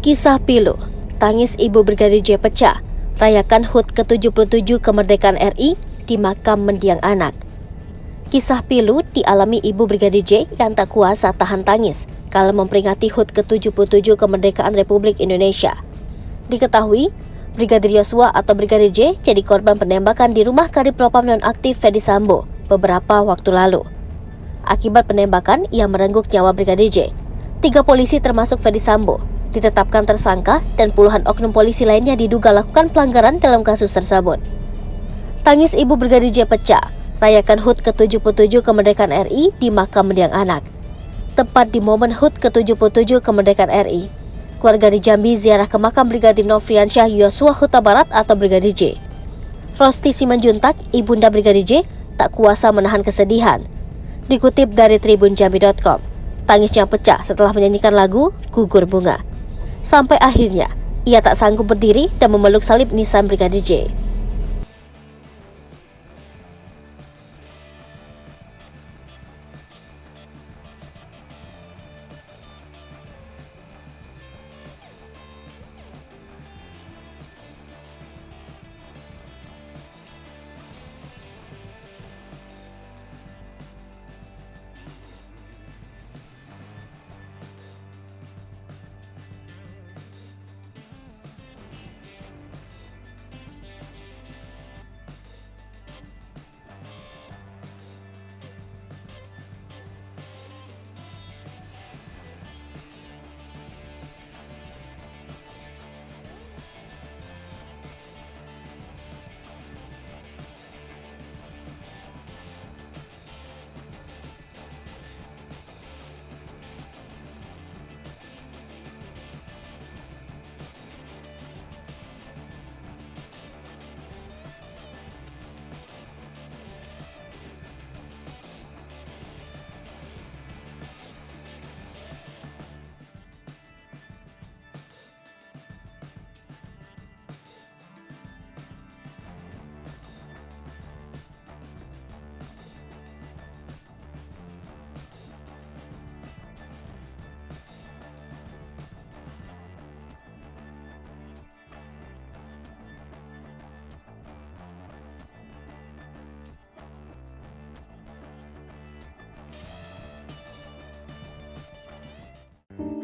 Kisah pilu, tangis Ibu Brigadir J pecah, rayakan HUT ke-77 kemerdekaan RI di makam mendiang anak. Kisah pilu dialami Ibu Brigadir J yang tak kuasa tahan tangis kala memperingati HUT ke-77 kemerdekaan Republik Indonesia. Diketahui, Brigadir Yosua atau Brigadir J jadi korban penembakan di rumah Kadipropam nonaktif Ferdy Sambo beberapa waktu lalu. Akibat penembakan yang merenggut nyawa Brigadir J, 3 polisi termasuk Ferdy Sambo ditetapkan tersangka dan puluhan oknum polisi lainnya diduga lakukan pelanggaran dalam kasus tersebut. Tangis Ibu Brigadir J pecah, rayakan HUT ke-77 kemerdekaan RI di makam mendiang anak. Tepat di momen HUT ke-77 kemerdekaan RI, keluarga di Jambi ziarah ke makam Brigadir Nofriansyah Yosua Huta Barat atau Brigadir J. Rosti Simanjuntak, ibunda Brigadir J, tak kuasa menahan kesedihan. Dikutip dari tribunjambi.com, tangisnya pecah setelah menyanyikan lagu Gugur Bunga. Sampai akhirnya, ia tak sanggup berdiri dan memeluk salib nisan Brigadir J.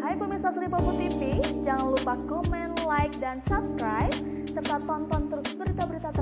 Hai pemirsa Sri Popo TV, jangan lupa komen, like, dan subscribe, serta tonton terus berita-berita